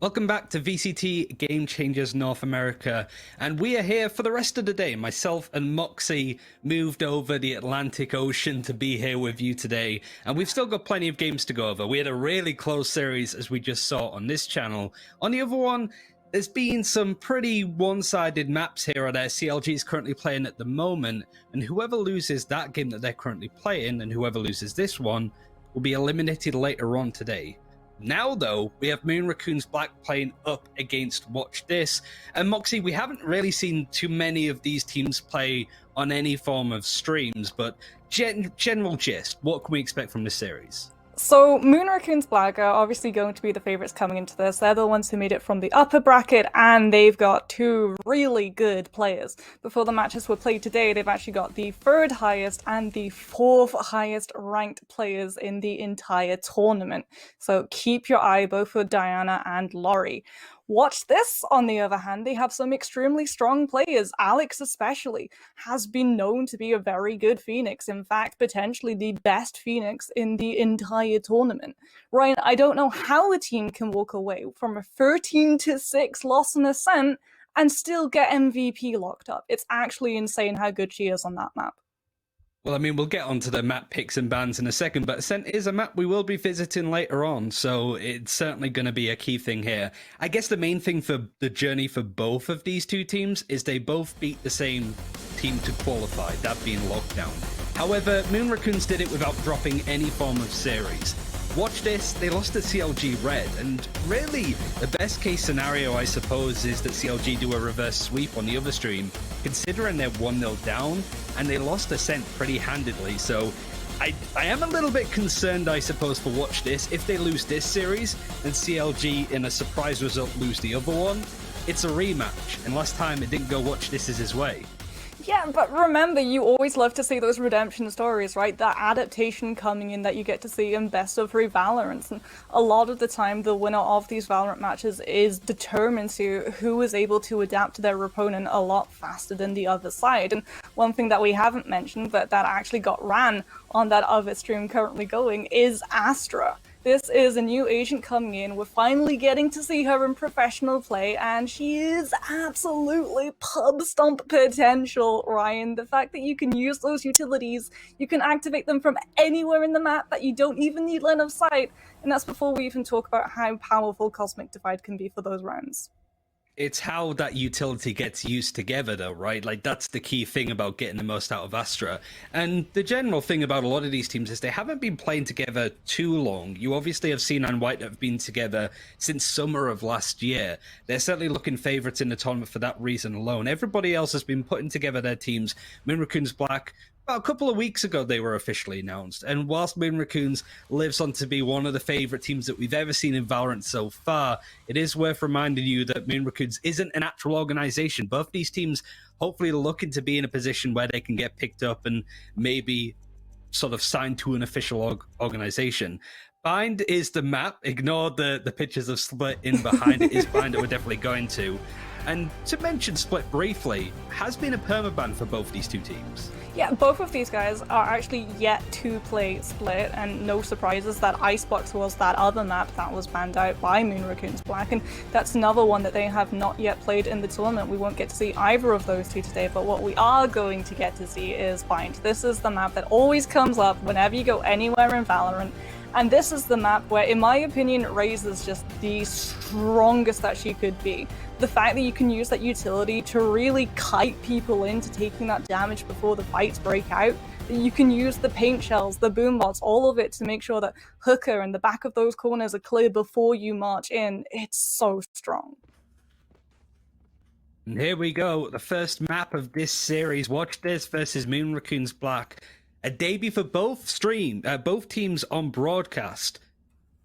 Welcome back to VCT Game Changers North America, and we are here for the rest of the day. Myself and Moxie moved over the Atlantic Ocean to be here with you today, and we've still got plenty of games to go over. We had a really close series, as we just saw on this channel. On the other one, there's been some pretty one-sided maps here that CLG is currently playing at the moment, and whoever loses that game that they're currently playing, and whoever loses this one, will be eliminated later on today. Now, though, we have Moon Raccoons Black playing up against Watch This. And Moxie, we haven't really seen too many of these teams play on any form of streams, but general gist, what can we expect from this series? So Moon Raccoons Black are obviously going to be the favorites coming into this. They're the ones who made it from the upper bracket, and they've got two really good players. Before the matches were played today, they've actually got the third highest and the fourth highest ranked players in the entire tournament. So keep your eye both for Diana and Laurie. Watch This, on the other hand, they have some extremely strong players. Alex especially has been known to be a very good Phoenix. In fact, potentially the best Phoenix in the entire tournament. Ryan, I don't know how a team can walk away from a 13-6 loss in Ascent and still get MVP locked up. It's actually insane how good she is on that map. Well, I mean, we'll get onto the map picks and bans in a second, but Ascent is a map we will be visiting later on, so it's certainly going to be a key thing here. I guess the main thing for the journey for both of these two teams is they both beat the same team to qualify, that being Lockdown. However, Moon Raccoons did it without dropping any form of series. Watch This, they lost to CLG Red, and really, the best case scenario, I suppose, is that CLG do a reverse sweep on the other stream, considering they're 1-0 down, and they lost Ascent pretty handedly, so I am a little bit concerned, I suppose, for Watch This. If they lose this series, and CLG, in a surprise result, lose the other one, it's a rematch, and last time it didn't go Watch This's his way. Yeah, but remember, you always love to see those redemption stories, right? That adaptation coming in that you get to see in Best of 3 Valorants. And a lot of the time, the winner of these Valorant matches is determined to who is able to adapt to their opponent a lot faster than the other side. And one thing that we haven't mentioned, but that actually got ran on that other stream currently going, is Astra. This is a new agent coming in. We're finally getting to see her in professional play, and she is absolutely pub stomp potential, Ryan. The fact that you can use those utilities, you can activate them from anywhere in the map, that you don't even need line of sight, and that's before we even talk about how powerful Cosmic Divide can be for those rounds. It's how that utility gets used together, though, right? Like, that's the key thing about getting the most out of Astra. And the general thing about a lot of these teams is they haven't been playing together too long. You obviously have seen and White have been together since summer of last year. They're certainly looking favourites in the tournament for that reason alone. Everybody else has been putting together their teams. Moon Raccoons Black, about a couple of weeks ago, they were officially announced. And whilst Moon Raccoons lives on to be one of the favourite teams that we've ever seen in Valorant so far, it is worth reminding you that Moon Raccoons isn't an actual organisation. Both these teams hopefully are looking to be in a position where they can get picked up and maybe sort of signed to an official organisation. Bind is the map. Ignore the pictures of Split in behind it. Is Bind that we're definitely going to. And to mention Split briefly, has been a permaban for both these two teams. Yeah, both of these guys are actually yet to play Split, and no surprises that Icebox was that other map that was banned out by Moon Raccoons Black, and that's another one that they have not yet played in the tournament. We won't get to see either of those two today, but what we are going to get to see is Bind. This is the map that always comes up whenever you go anywhere in Valorant. And this is the map where, in my opinion, Raze is just the strongest that she could be. The fact that you can use that utility to really kite people into taking that damage before the fights break out, that you can use the paint shells, the boom bots, all of it to make sure that Hooker and the back of those corners are clear before you march in. It's so strong. And here we go, the first map of this series. Watch This versus Moon Raccoons Black. A debut for both teams on broadcast.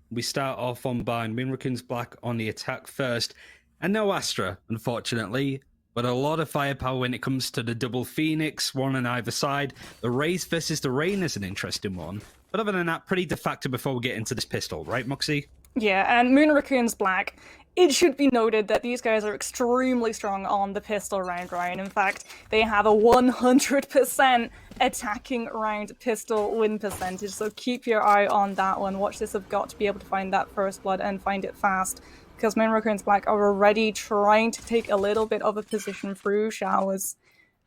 We start off on Bind. Moon Raccoons Black on the attack first. And no Astra, unfortunately. But a lot of firepower when it comes to the double Phoenix, one on either side. The Raze versus the Rain is an interesting one. But other than that, pretty de facto before we get into this pistol. Right, Moxie? Yeah, and Moon Raccoons Black, it should be noted that these guys are extremely strong on the pistol round, Ryan. In fact, they have a 100% attacking round pistol win percentage, so keep your eye on that one. Watch This have got to be able to find that first blood and find it fast. because Main Raccoons Black are already trying to take a little bit of a position through showers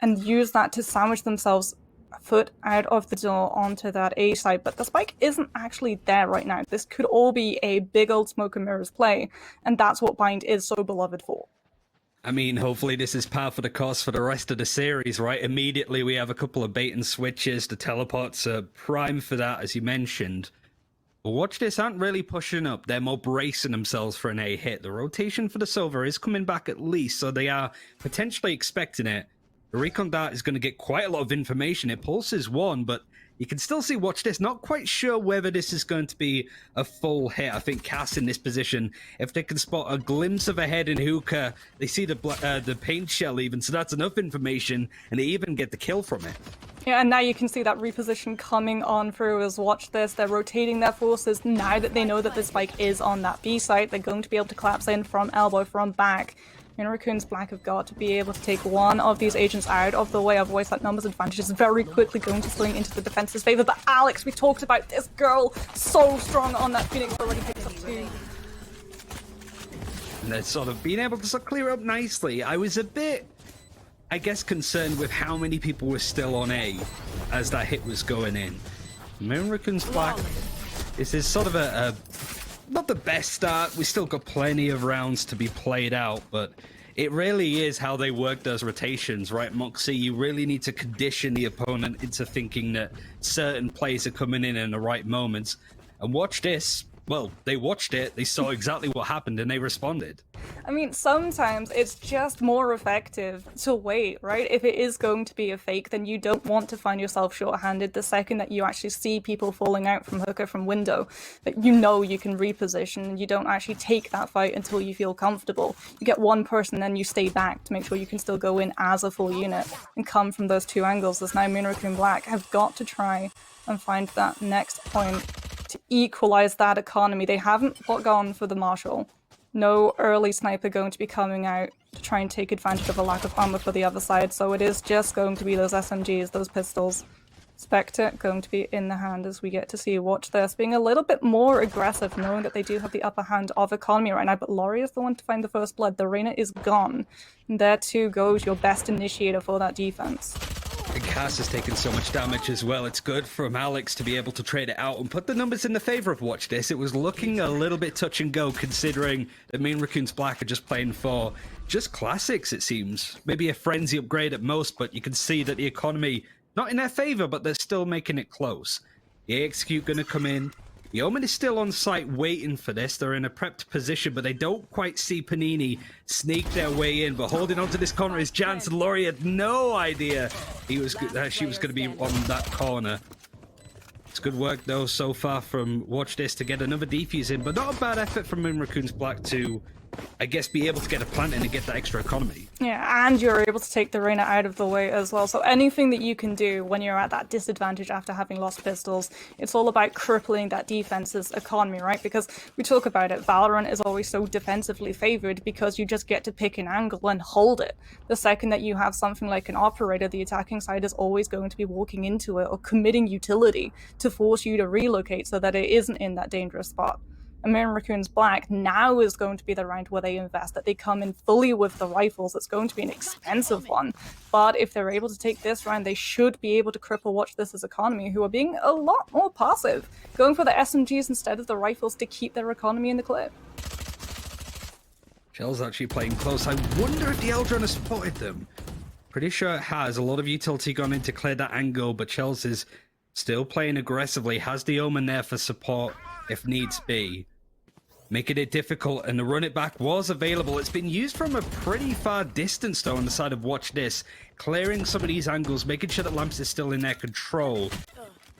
and use that to sandwich themselves a foot out of the door onto that A side, but the spike isn't actually there right now. This could all be a big old smoke and mirrors play, and that's what Bind is so beloved for. I mean, hopefully this is par for the course for the rest of the series, right? Immediately we have a couple of bait and switches. The teleports are prime for that, as you mentioned. But watch this, aren't really pushing up. They're more bracing themselves for an A hit. The rotation for the Silver is coming back at least, so they are potentially expecting it. The Recon Dart is going to get quite a lot of information. It pulses one, but you can still see, watch this, not quite sure whether this is going to be a full hit. I think Cass in this position, if they can spot a glimpse of a head in Hookah, they see the paint shell even, so that's enough information, and they even get the kill from it. Yeah, and now you can see that reposition coming on through as watch this. They're rotating their forces now that they know that the spike is on that B site. They're going to be able to collapse in from elbow, from back. And Raccoons Black have got to be able to take one of these agents out of the way, otherwise that numbers advantage is very quickly going to swing into the defense's favor. But Alex, we talked about this girl, so strong on that Phoenix, already picks up 2. And they're sort of being able to sort of clear up nicely. I was a bit, I guess, concerned with how many people were still on A as that hit was going in. Raccoons Black, this is sort of a not the best start. We still got plenty of rounds to be played out, but it really is how they work those rotations, right, Moxie? You really need to condition the opponent into thinking that certain plays are coming in the right moments. And watch this. Well, they watched it, they saw exactly what happened, and they responded. I mean, sometimes it's just more effective to wait, right? If it is going to be a fake, then you don't want to find yourself short-handed the second that you actually see people falling out from Hookah, from window, that you know you can reposition, and you don't actually take that fight until you feel comfortable. You get one person, then you stay back to make sure you can still go in as a full unit and come from those 2 angles. As now Moon Raccoon Black have got to try and find that next point to equalize that economy. They haven't gone for the Marshal. No early sniper going to be coming out to try and take advantage of a lack of armor for the other side, so it is just going to be those SMGs, those pistols. Spectre going to be in the hand as we get to see watch this being a little bit more aggressive, knowing that they do have the upper hand of economy right now, but Laurie is the one to find the first blood. The Reyna is gone. And there too goes your best initiator for that defense. And Cass has taken so much damage as well. It's good from Alex to be able to trade it out and put the numbers in the favor of watch this. It was looking a little bit touch and go, considering that Main Raccoons Black are just playing for just classics, it seems. Maybe a frenzy upgrade at most, but you can see that the economy, not in their favor, but they're still making it close. The AXQ gonna come in. The Omen is still on site waiting for this. They're in a prepped position, but they don't quite see Panini sneak their way in. But holding onto this corner is Jansen. Laurie had no idea she was going to be on that corner. It's good work, though, so far from Watch This to get another defuse in, but not a bad effort from Moon Raccoons Black to, I guess, be able to get a plant in and get that extra economy. Yeah, and you're able to take the Reyna out of the way as well. So anything that you can do when you're at that disadvantage after having lost pistols, it's all about crippling that defense's economy, right? Because we talk about it, Valorant is always so defensively favored because you just get to pick an angle and hold it. The second that you have something like an operator, the attacking side is always going to be walking into it or committing utility to force you to relocate so that it isn't in that dangerous spot. And Main Raccoons Black now is going to be the round where they invest, that they come in fully with the rifles. It's going to be an expensive one. But if they're able to take this round, they should be able to cripple Watch This's economy, who are being a lot more passive, going for the SMGs instead of the rifles to keep their economy in the clip. Shell's actually playing close. I wonder if the Eldron has spotted them. Pretty sure it has. A lot of utility gone in to clear that angle, but Chels is still playing aggressively, has the Omen there for support if needs be. Making it difficult, and the run it back was available. It's been used from a pretty far distance, though, on the side of Watch This, clearing some of these angles, making sure that Lamps is still in their control.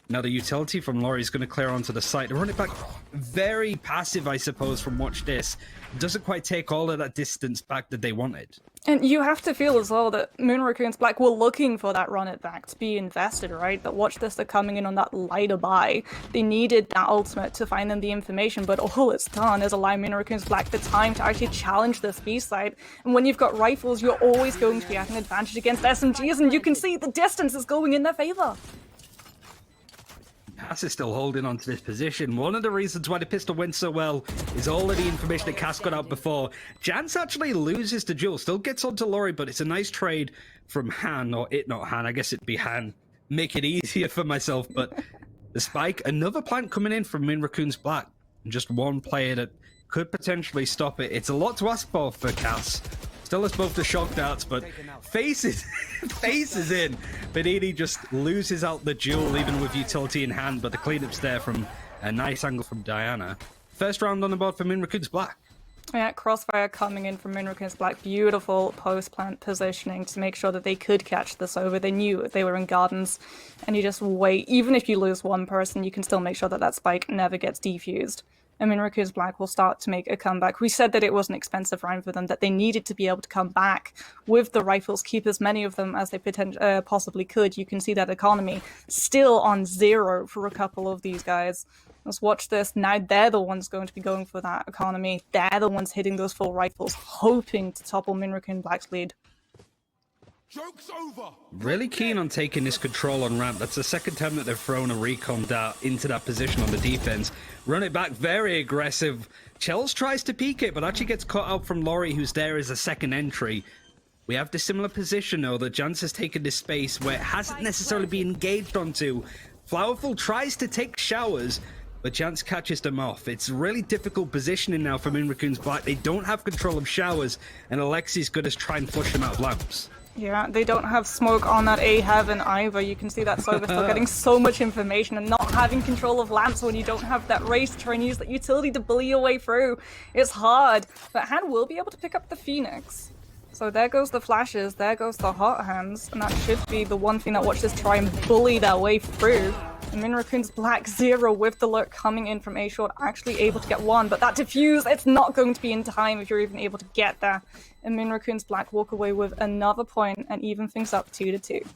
Now the utility from Laurie is going to clear onto the site. The run it back, very passive, I suppose, from Watch This. Doesn't quite take all of that distance back that they wanted. And you have to feel as well that Moon Raccoons Black were looking for that run it back to be invested, right? But watch this, they're coming in on that lighter buy. They needed that ultimate to find them the information, but all it's done is allow Moon Raccoons Black the time to actually challenge this B-side. And when you've got rifles, you're always going to be at an advantage against SMGs, and you can see the distance is going in their favor. Cass is still holding on to this position. One of the reasons why the pistol went so well is all of the information that Cass got out before. Jance actually loses the duel, still gets onto Laurie, but it's a nice trade from Han, or it not Han, I guess it'd be Han. Make it easier for myself, but the spike, another plant coming in from Raccoons Black, and just one player that could potentially stop it. It's a lot to ask for Cass. Still has both the shock darts, but faces in. Benini just loses out the duel, even with utility in hand, but the cleanup's there from a nice angle from Diana. First round on the board for Raccoons Black. Yeah, crossfire coming in from Raccoons Black. Beautiful post-plant positioning to make sure that they could catch this over. They knew they were in gardens, and you just wait. Even if you lose one person, you can still make sure that that spike never gets defused. And Raccoons Black will start to make a comeback. We said that it was an expensive round for them, that they needed to be able to come back with the rifles, keep as many of them as they possibly could. You can see that economy still on 0 for a couple of these guys. Let's watch this. Now they're the ones going to be going for that economy. They're the ones hitting those full rifles, hoping to topple Raccoons Black's lead. Joke's over. Really keen on taking this control on ramp. That's the second time that they've thrown a recon dart into that position on the defense. Run it back, very aggressive. Chels tries to peek it, but actually gets caught out from Laurie, who's there as a second entry. We have the similar position, though, that Jance has taken this space where it hasn't necessarily been engaged onto. Flowerful tries to take showers, but Jance catches them off. It's really difficult positioning now for Raccoons Black. They don't have control of showers, and Alexi's going to try and flush them out of lamps. Yeah, they don't have smoke on that A heaven either. You can see that Sober still getting so much information and not having control of lamps when you don't have that race to try and use that utility to bully your way through. It's hard, but Han will be able to pick up the Phoenix. So there goes the flashes, there goes the hot hands, and that should be the one thing that Watchers try and bully their way through. And Raccoons Black 0 with the lurk coming in from A short, actually able to get one, but that defuse, it's not going to be in time if you're even able to get there. And Raccoons Black walk away with another point and even things up 2-2.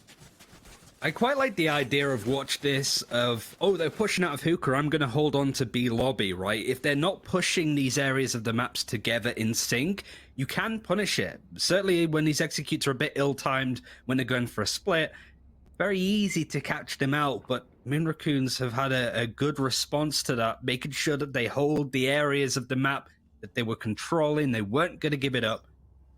I quite like the idea of watch this of, oh, they're pushing out of hookah, I'm going to hold on to B lobby, right? If they're not pushing these areas of the maps together in sync, you can punish it. Certainly when these executes are a bit ill-timed, when they're going for a split, very easy to catch them out, but Raccoons have had a good response to that, making sure that they hold the areas of the map that they were controlling, they weren't going to give it up.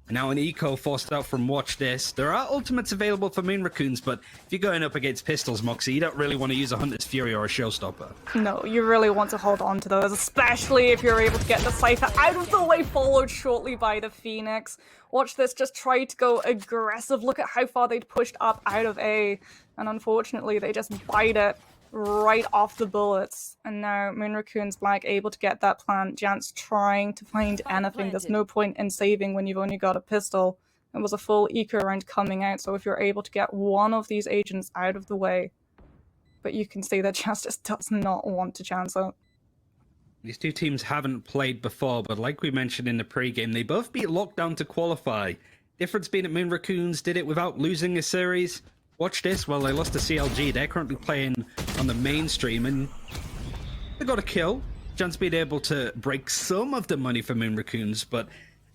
And now an eco forced out from Watch This. There are ultimates available for Raccoons, but if you're going up against pistols, Moxie, you don't really want to use a Hunter's Fury or a Showstopper. No, you really want to hold on to those, especially if you're able to get the Cypher out of the way, followed shortly by the Phoenix. Watch This just try to go aggressive. Look at how far they'd pushed up out of A, and unfortunately they just bite it right off the bullets. And now Raccoons Black able to get that plant. Jance trying to find anything. There's no point in saving when you've only got a pistol. It was a full eco round coming out, so if you're able to get one of these agents out of the way. But you can see that Jance just does not want to chance it. These two teams haven't played before, but like we mentioned in the pregame, they both beat Lockdown to qualify. Difference being that Raccoons did it without losing a series. Watch This, well, they lost to CLG. They're currently playing on the mainstream, and they got a kill. Jance being able to break some of the money for Raccoons, but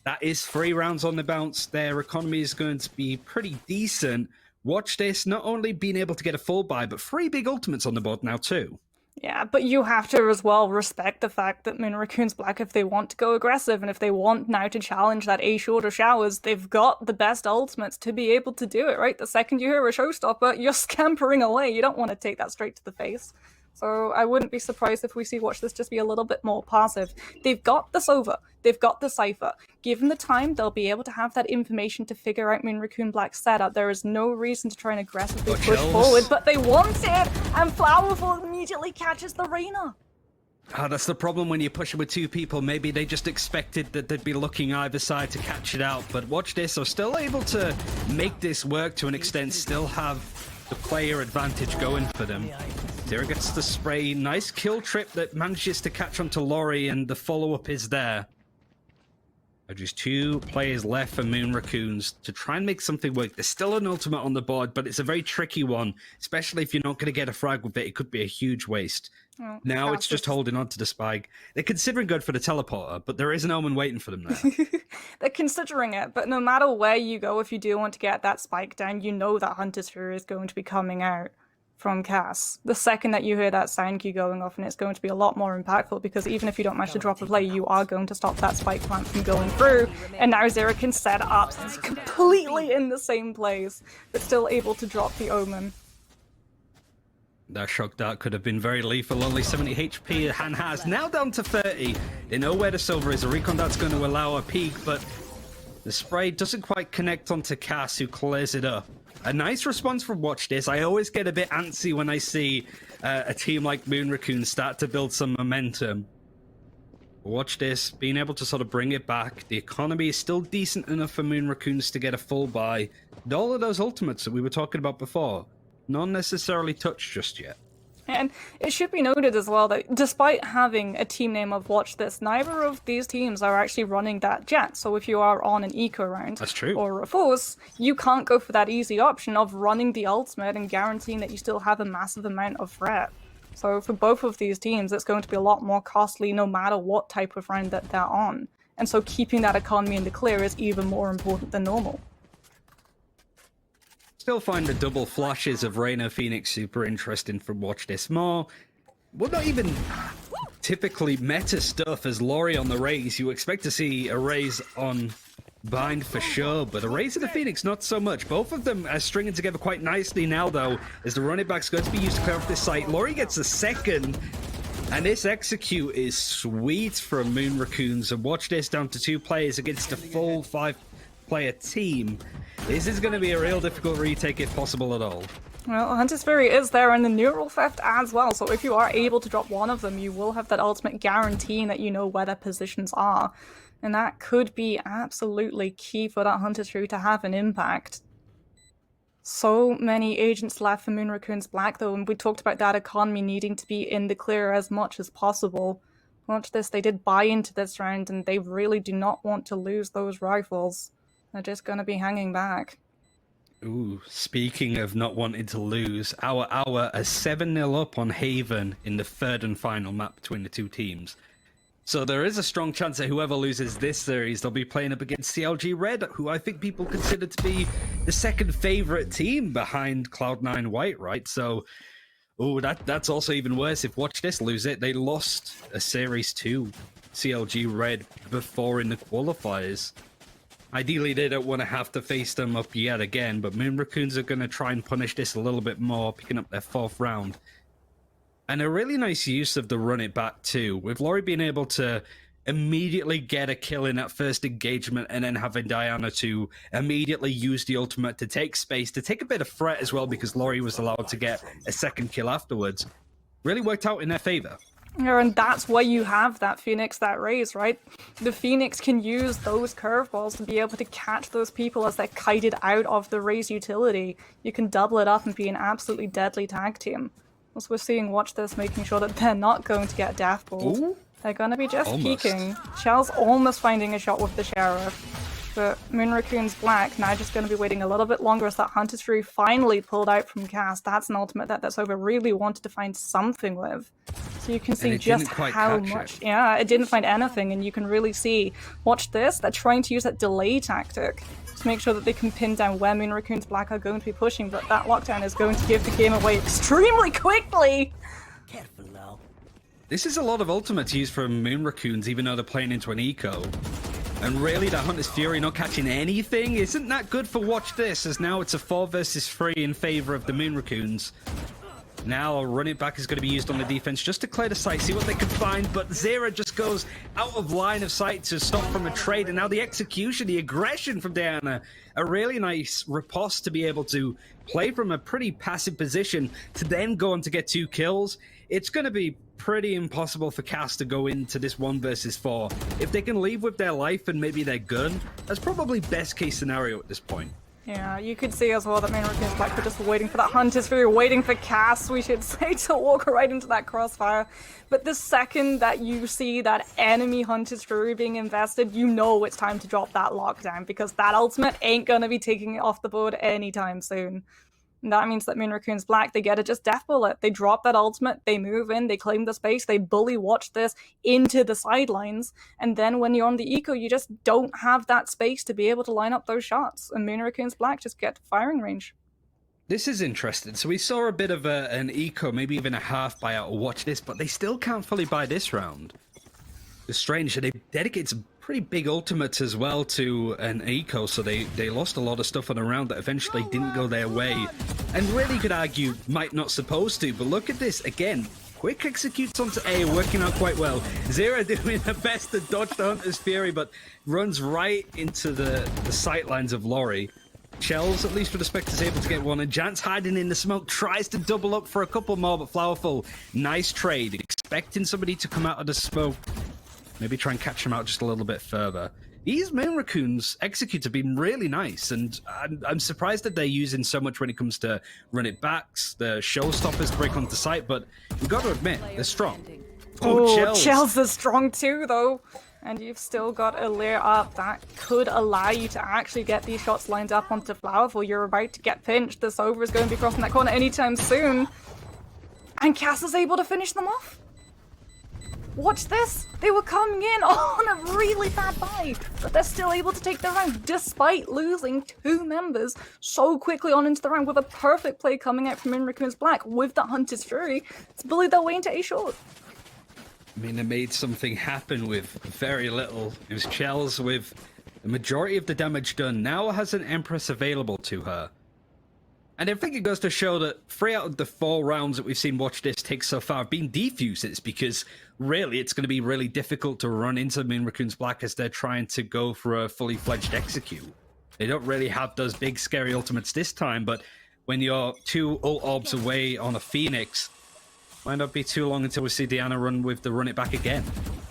that is 3 rounds on the bounce. Their economy is going to be pretty decent. Watch This, not only being able to get a full buy, but 3 big ultimates on the board now too. Yeah, but you have to as well respect the fact that Raccoons Black, if they want to go aggressive and if they want now to challenge that A shorter showers, they've got the best ultimates to be able to do it, right? The second you hear a showstopper, you're scampering away. You don't want to take that straight to the face. So I wouldn't be surprised if we see Watch This just be a little bit more passive. They've got the Sova, they've got the Cypher. Given the time, they'll be able to have that information to figure out Raccoon Black's setup. There is no reason to try and aggressively push forward, but they want it, and Flowerful immediately catches the Reyna. That's the problem when you're pushing with 2 people. Maybe they just expected that they'd be looking either side to catch it out, but Watch This are still able to make this work to an extent, still have the player advantage going for them. Zero gets the spray. Nice kill trip that manages to catch onto Laurie, and the follow-up is there. Just 2 players left for Raccoons to try and make something work. There's still an ultimate on the board, but it's a very tricky one, especially if you're not going to get a frag with it. It could be a huge waste. Oh, now it's just holding on to the spike. They're considering going for the teleporter, but there is an omen waiting for them there. They're considering it, but no matter where you go, if you do want to get that spike down, you know that Hunter's Fury is going to be coming out from Cass. The second that you hear that sound cue going off, and it's going to be a lot more impactful, because even if you don't manage to drop a play, you are going to stop that spike plant from going through, and now Zera can set up completely in the same place, but still able to drop the Omen. That shock dart could have been very lethal. Only 70 HP. Han has now down to 30. They know where the silver is. A recon dart's going to allow a peek, but the spray doesn't quite connect onto Cass, who clears it up. A nice response from Watch This. I always get a bit antsy when I see a team like Moon Raccoons start to build some momentum. Watch This, being able to sort of bring it back. The economy is still decent enough for Moon Raccoons to get a full buy. And all of those ultimates that we were talking about before, not necessarily touched just yet. And it should be noted as well that despite having a team name of Watch This, neither of these teams are actually running that jet. So if you are on an eco round That's true. or a force, you can't go for that easy option of running the ultimate and guaranteeing that you still have a massive amount of threat. So for both of these teams, it's going to be a lot more costly no matter what type of round that they're on. And so keeping that economy in the clear is even more important than normal. Still find the double flashes of Reyna Phoenix super interesting from Watch This more. Well, not even typically meta stuff as Laurie on the Raze. You expect to see a Raze on Bind for sure, but a Raze and the Phoenix not so much. Both of them are stringing together quite nicely now, though, as the running back's going to be used to clear off this site. Laurie gets a second, and this execute is sweet from Moon Raccoons. And Watch This down to 2 players against a full 5-player team. This is going to be a real difficult retake if possible at all. Well, Hunter's Fury is there and the Neural Theft as well, so if you are able to drop one of them, you will have that ultimate guaranteeing that you know where their positions are. And that could be absolutely key for that Hunter's Fury to have an impact. So many agents left for Moon Raccoons Black though, and we talked about that economy needing to be in the clear as much as possible. Watch this, they did buy into this round and they really do not want to lose those rifles. They're just going to be hanging back. Ooh, speaking of not wanting to lose, our are 7-0 up on Haven in the third and final map between the two teams. So there is a strong chance that whoever loses this series, they'll be playing up against CLG Red, who I think people consider to be the second favorite team behind Cloud9 White, right? So, ooh, that's also even worse. If Watch This lose it, they lost a series to CLG Red before in the qualifiers. Ideally, they don't want to have to face them up yet again, but Moon Raccoons are going to try and punish this a little bit more, picking up their 4th round. And a really nice use of the run it back too, with Laurie being able to immediately get a kill in that first engagement and then having Diana to immediately use the ultimate to take space, to take a bit of threat as well, because Laurie was allowed to get a second kill afterwards. Really worked out in their favor. Yeah, and that's why you have that Phoenix, that Raze, right? The Phoenix can use those curveballs to be able to catch those people as they're kited out of the Raze utility. You can double it up and be an absolutely deadly tag team. As we're seeing Watch This, making sure that they're not going to get death balled. They're going to be just peeking. Shell's almost finding a shot with the Sheriff. But Moon Raccoons Black now just going to be waiting a little bit longer as that Hunter's Fury finally pulled out from Cass. That's an ultimate that Over really wanted to find something with. So you can see just how much... Yeah, it didn't find anything, and you can really see, Watch This, they're trying to use that delay tactic to make sure that they can pin down where Moon Raccoons Black are going to be pushing, but that lockdown is going to give the game away extremely quickly! Careful now. This is a lot of ultimates used from Moon Raccoons, even though they're playing into an eco. And really, that Hunter's Fury not catching anything isn't that good for Watch This, as now it's a 4 versus 3 in favor of the Moon Raccoons. Now a run it back is going to be used on the defense just to clear the site, see what they can find, but Zera just goes out of line of sight to stop from a trade, and now the execution, the aggression from Diana, a really nice riposte to be able to play from a pretty passive position to then go on to get 2 kills. It's going to be pretty impossible for Cass to go into this 1 versus 4. If they can leave with their life and maybe their gun, that's probably best case scenario at this point. Yeah, you could see as well that Moon Raccoons Black were just waiting for that Hunter's Fury, waiting for Cass, we should say, to walk right into that crossfire. But the second that you see that enemy Hunter's Fury being invested, you know it's time to drop that lockdown, because that ultimate ain't gonna be taking it off the board anytime soon. And that means that Moon Raccoons Black, they get a just death bullet. They drop that ultimate, they move in, they claim the space, they bully Watch This into the sidelines, and then when you're on the eco, you just don't have that space to be able to line up those shots, and Moon Raccoons Black just get to firing range. This is interesting. So we saw a bit of an eco, maybe even a half buyout or watch this, but they still can't fully buy this round. It's strange. They dedicated some pretty big ultimates as well to an eco, so they lost a lot of stuff on a round that eventually didn't go their way. And really could argue might not supposed to, but look at this again. Quick executes onto A, working out quite well. Zero doing the best to dodge the Hunter's Fury, but runs right into the sightlines of Laurie. Shells, at least with respect, is able to get one, and Jant's hiding in the smoke, tries to double up for a couple more, but Flowerful, nice trade, expecting somebody to come out of the smoke, maybe try and catch him out just a little bit further. These main Raccoons executes have been really nice, and I'm surprised that they're using so much when it comes to run it backs, the showstoppers to break onto site, but we've got to admit, they're strong. Oh, Chels is strong too, though. And you've still got a layer up that could allow you to actually get these shots lined up onto Flowerful. You're about to get pinched. The Sova is going to be crossing that corner anytime soon. And Cass is able to finish them off. Watch this. They were coming in on a really bad buy, but they're still able to take the round despite losing 2 members so quickly on into the round with a perfect play coming out from Raccoons Black with the Hunter's Fury to bully their way into A short. I mean, they made something happen with very little. It was Chels with the majority of the damage done. Now has an Empress available to her. And I think it goes to show that 3 out of the 4 rounds that we've seen Watch This take so far have been defuses, because really it's going to be really difficult to run into Moon Raccoons Black as they're trying to go for a fully fledged execute. They don't really have those big scary ultimates this time, but when you're 2 ult orbs away on a Phoenix, might not be too long until we see Diana run with the run it back again.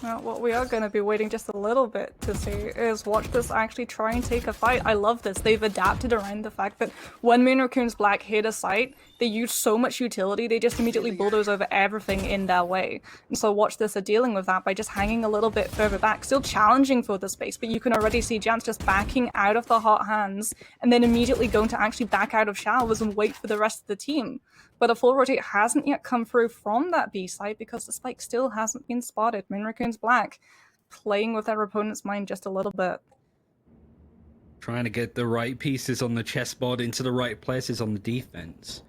Now, what we are going to be waiting just a little bit to see is Watch This actually try and take a fight. I love this. They've adapted around the fact that when Moon Raccoons Black hit a site, they use so much utility, they just immediately bulldoze over everything in their way. And so Watch This are dealing with that by just hanging a little bit further back, still challenging for the space, but you can already see Jans just backing out of the hot hands and then immediately going to actually back out of showers and wait for the rest of the team. But a full rotate hasn't yet come through from that B side because the spike still hasn't been spotted. Moon Raccoons Black playing with their opponent's mind just a little bit. Trying to get the right pieces on the chessboard into the right places on the defense.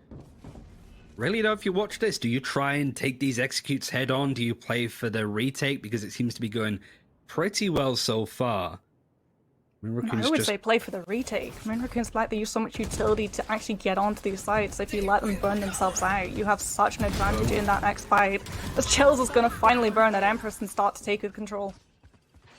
Really though, if you watch this, do you try and take these executes head on? Do you play for the retake? Because it seems to be going pretty well so far. I would say play for the retake. Moon Raccoons Black, they use so much utility to actually get onto these sites. If you let them burn themselves out, you have such an advantage in that next fight. As Chels is going to finally burn that Empress and start to take control.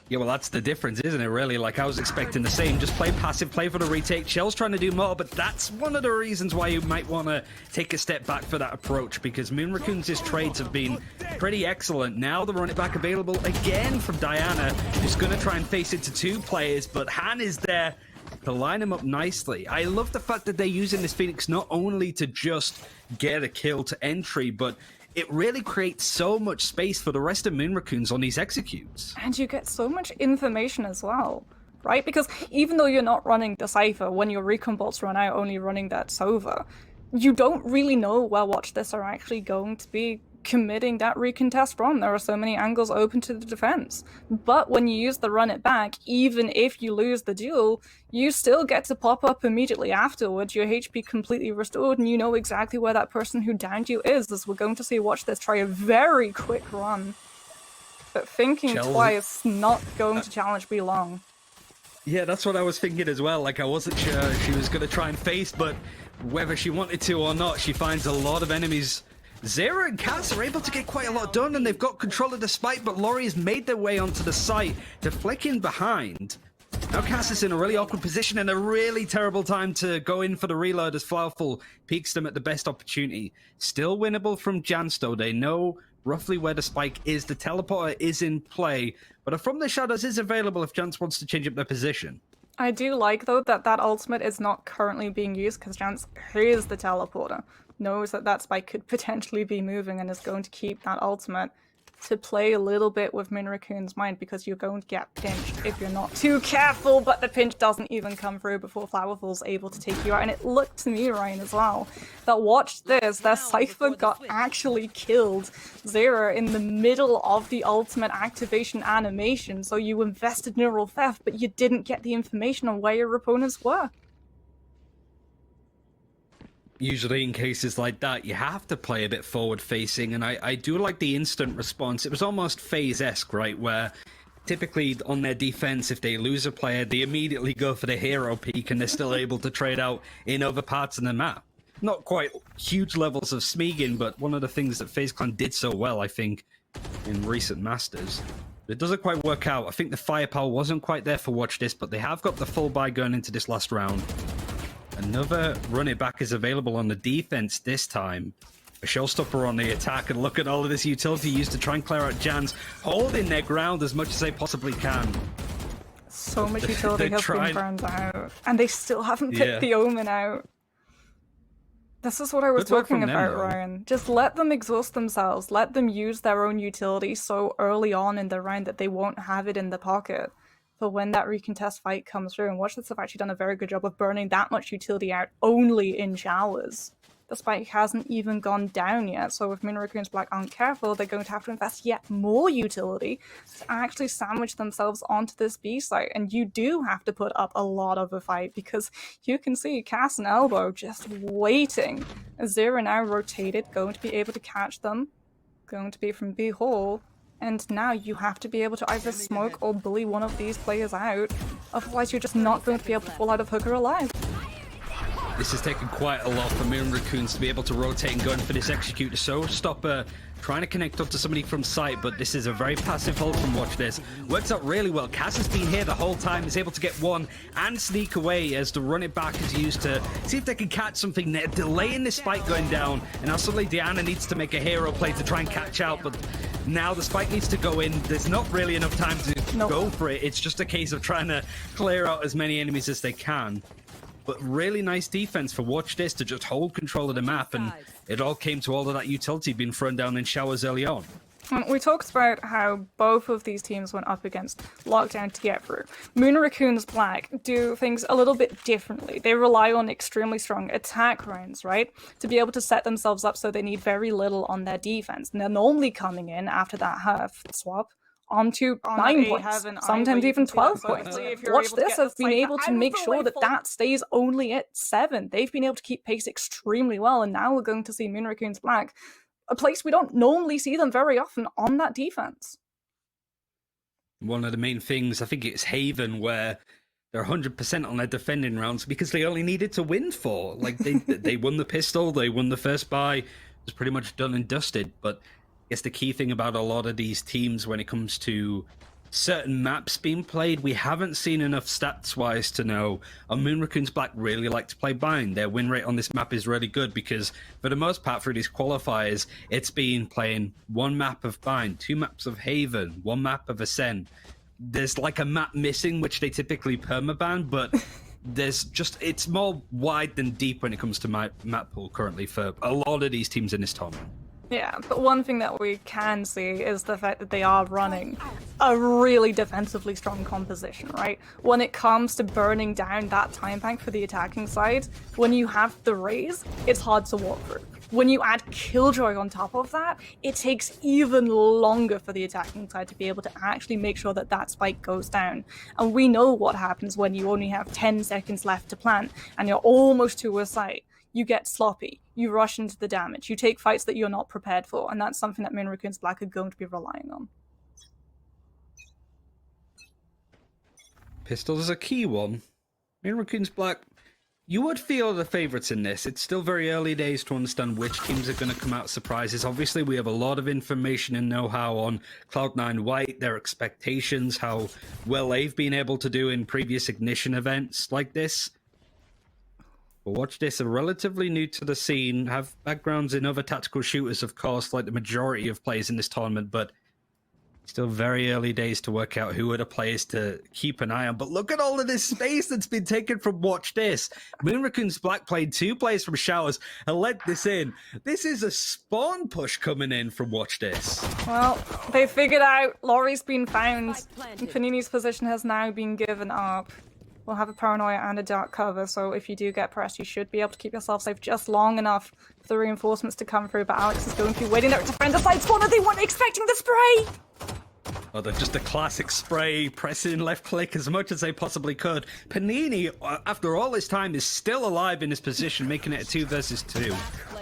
Yeah, well, that's the difference, isn't it, really? Like, I was expecting the same. Just play passive, play for the retake. Shell's trying to do more, but that's one of the reasons why you might want to take a step back for that approach, because Moon Raccoons' trades have been pretty excellent. Now the run it back available again from Diana, who's going to try and face it to 2 players, but Han is there to line him up nicely. I love the fact that they're using this Phoenix not only to just get a kill to entry, but it really creates so much space for the rest of Moon Raccoons on these executes. And you get so much information as well, right? Because even though you're not running the Cypher, when your recon bolts run out only running that Sova, you don't really know where Watch This are actually going to be committing that recontest run. There are so many angles open to the defense. But when you use the run it back, even if you lose the duel, you still get to pop up immediately afterwards, your HP completely restored, and you know exactly where that person who downed you is, as we're going to see Watch This try a very quick run. But thinking twice, not going to challenge be long. Yeah, that's what I was thinking as well. Like, I wasn't sure she was going to try and face, but whether she wanted to or not, she finds a lot of enemies. Zera and Cass are able to get quite a lot done, and they've got control of the spike, but Laurie has made their way onto the site to flick in behind. Now Cass is in a really awkward position and a really terrible time to go in for the reload as Flowerful peeks them at the best opportunity. Still winnable from Jansto. They know roughly where the spike is. The teleporter is in play, but a From the Shadows is available if Jans wants to change up their position. I do like, though, that that ultimate is not currently being used because Jans hears the teleporter, knows that that spike could potentially be moving, and is going to keep that ultimate to play a little bit with Moon Raccoon's mind, because you're going to get pinched if you're not too careful, but the pinch doesn't even come through before Flowerful's able to take you out. And it looked to me, Ryan, as well, that watch this, their Cypher got actually killed, Zera, in the middle of the ultimate activation animation, so you invested neural theft, but you didn't get the information on where your opponents were. usually in cases like that, you have to play a bit forward-facing, and I do like the instant response. It was almost FaZe-esque, right, where typically on their defense, if they lose a player, they immediately go for the hero peak, and they're still able to trade out in other parts of the map. Not quite huge levels of Smeagol, but one of the things that FaZe Clan did so well, I think, in recent Masters. It doesn't quite work out. I think the firepower wasn't quite there for Watch This, but they have got the full buy going into this last round. Another run it back is available on the defense this time. A showstopper on the attack, and look at all of this utility used to try and clear out Jans, holding their ground as much as they possibly can. So much utility has been burned out, and they still haven't picked the Omen out. This is what I was talking about, Ryan. Just let them exhaust themselves. Let them use their own utility so early on in the round that they won't have it in the pocket for when that recontest fight comes through. And Watch This have actually done a very good job of burning that much utility out only in showers. The spike hasn't even gone down yet, so if Raccoons Black aren't careful, they're going to have to invest yet more utility to actually sandwich themselves onto this B site. And you do have to put up a lot of a fight, because you can see Cass and Elbow just waiting. Azura now rotated, going to be able to catch them, going to be from B Hall, and now you have to be able to either smoke or bully one of these players out, otherwise you're just not going to be able to fall out of Hooker alive. This has taken quite a lot for Raccoons to be able to rotate and go in for this executor. So Stopper trying to connect up to somebody from sight, but this is a very passive hold from Watch This. Works out really well. Cass has been here the whole time, is able to get one and sneak away as the run it back is used to see if they can catch something. They're delaying this spike going down, and now suddenly Diana needs to make a hero play to try and catch out, but now the spike needs to go in. There's not really enough time to go for it. It's just a case of trying to clear out as many enemies as they can. But really nice defense for Watch This to just hold control of the map, and it all came to all of that utility being thrown down in showers early on. We talked about how both of these teams went up against lockdown to get through. Raccoons Black do things a little bit differently. They rely on extremely strong attack rounds, right? To be able to set themselves up so they need very little on their defense. And they're normally coming in after that half swap onto 9 points, sometimes even 12 points. Watch This have been able to make sure that that stays only at 7. They've been able to keep pace extremely well, and now we're going to see Raccoons Black, a place we don't normally see them very often on that defense. One of the main things, I think it's Haven, where they're 100% on their defending rounds because they only needed to win 4. Like, they won the pistol, they won the first buy, it was pretty much done and dusted, but I guess the key thing about a lot of these teams when it comes to certain maps being played, we haven't seen enough stats-wise to know. Raccoons Black really like to play Bind. Their win rate on this map is really good because, for the most part, through these qualifiers, it's been playing 1 map of Bind, 2 maps of Haven, 1 map of Ascend. There's like a map missing, which they typically permaban, but there's just, it's more wide than deep when it comes to my map pool currently for a lot of these teams in this tournament. Yeah, but one thing that we can see is the fact that they are running a really defensively strong composition, right? When it comes to burning down that time bank for the attacking side, when you have the raise, it's hard to walk through. When you add Killjoy on top of that, it takes even longer for the attacking side to be able to actually make sure that that spike goes down. And we know what happens when you only have 10 seconds left to plant and you're almost to a site. You get sloppy, you rush into the damage, you take fights that you're not prepared for, and that's something that Raccoons Black are going to be relying on. Pistol is a key one. Raccoons Black, you would feel the favourites in this. It's still very early days to understand which teams are going to come out surprises. Obviously, we have a lot of information and know-how on Cloud9 White, their expectations, how well they've been able to do in previous Ignition events like this. But Watch This are relatively new to the scene, have backgrounds in other tactical shooters, of course, like the majority of players in this tournament, but still very early days to work out who are the players to keep an eye on. But look at all of this space that's been taken from Watch This. Raccoons Black played 2 players from Showers and let this in. This is a spawn push coming in from Watch This. Well, they figured out Laurie's been found, and Panini's position has now been given up. We'll have a paranoia and a dark cover, so if you do get pressed, you should be able to keep yourself safe just long enough for the reinforcements to come through, but Alex is going to be waiting there to defend the side spawner. They weren't expecting the spray! Oh, they're just a classic spray, pressing left click as much as they possibly could. Panini, after all this time, is still alive in this position, making it a 2 versus 2.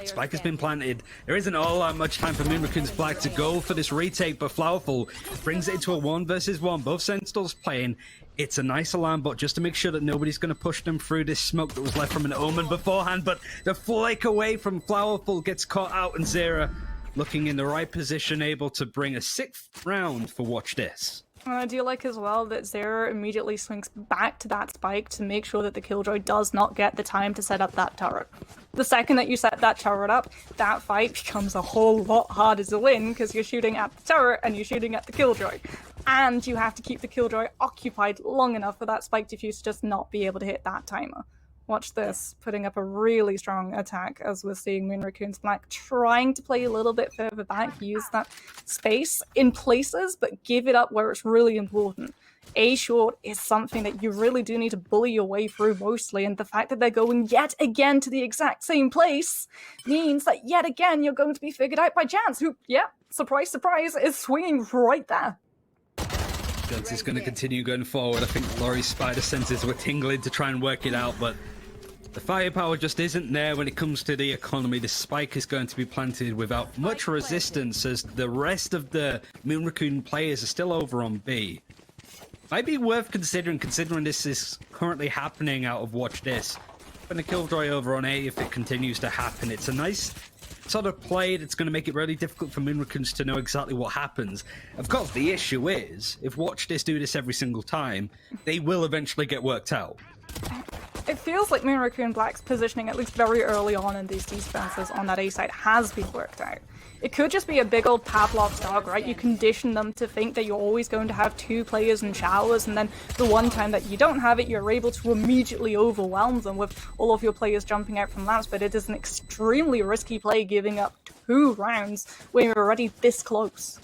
Spike has been planted. There isn't all that much time for Moon Raccoons Black to go for this retake, but Flowerful brings it into a 1 versus 1. Both Sentinels playing. It's a nice alarm bot just to make sure that nobody's going to push them through this smoke that was left from an Omen beforehand, but the flick away from Flowerful gets caught out, and Zera looking in the right position, able to bring a 6th round for Watch This. I do like as well that Zera immediately swings back to that spike to make sure that the Killjoy does not get the time to set up that turret. The second that you set that turret up, that fight becomes a whole lot harder to win because you're shooting at the turret and you're shooting at the Killjoy. And you have to keep the Killjoy occupied long enough for that spike defuse to just not be able to hit that timer. Watch this, putting up a really strong attack as we're seeing Moon Raccoons Black trying to play a little bit further back, use that space in places, but give it up where it's really important. A short is something that you really do need to bully your way through mostly, and the fact that they're going yet again to the exact same place means that yet again you're going to be figured out by Jans, who, yeah, surprise, surprise, is swinging right there. Jans is going to continue going forward. I think Laurie's spider senses were tingling to try and work it out, but the firepower just isn't there when it comes to the economy. The spike is going to be planted without much resistance as the rest of the Moon Raccoon players are still over on B. Might be worth considering this is currently happening out of Watch This. Putting a Killjoy over on A if it continues to happen. It's a nice sort of play that's going to make it really difficult for Moon Raccoons to know exactly what happens. Of course, the issue is, if Watch This do this every single time, they will eventually get worked out. It feels like Moon Raccoon Black's positioning, at least very early on in these defenses on that A side, has been worked out. It could just be a big old Pavlov's dog, right? You condition them to think that you're always going to have 2 players in showers, and then the one time that you don't have it, you're able to immediately overwhelm them with all of your players jumping out from lamps, but it is an extremely risky play giving up 2 rounds when you're already this close.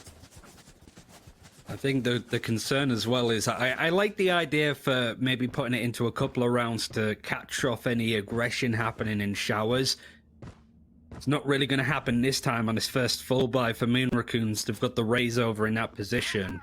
I think the concern as well is I like the idea for maybe putting it into a couple of rounds to catch off any aggression happening in showers. It's not really going to happen this time on this first full buy for Moon Raccoons. They've got the Raze over in that position.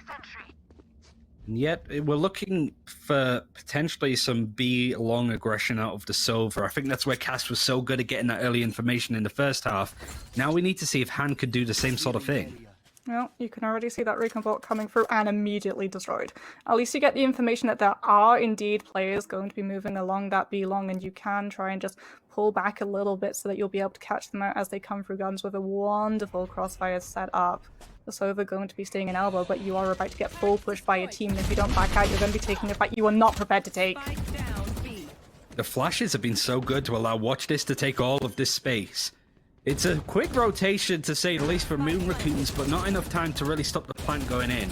And yet, we're looking for potentially some B long aggression out of the Sova. I think that's where Cass was so good at getting that early information in the first half. Now we need to see if Han could do the same sort of thing. Well, you can already see that recon bot coming through and immediately destroyed. At least you get the information that there are indeed players going to be moving along that B long, and you can try and just pull back a little bit so that you'll be able to catch them out as they come through guns with a wonderful crossfire set up. The Sova going to be staying in elbow, but you are about to get full pushed by a team, and if you don't back out, you're going to be taking a fight you are not prepared to take. The flashes have been so good to allow Watch This to take all of this space. It's a quick rotation, to say the least, for Moon Raccoons, but not enough time to really stop the plant going in.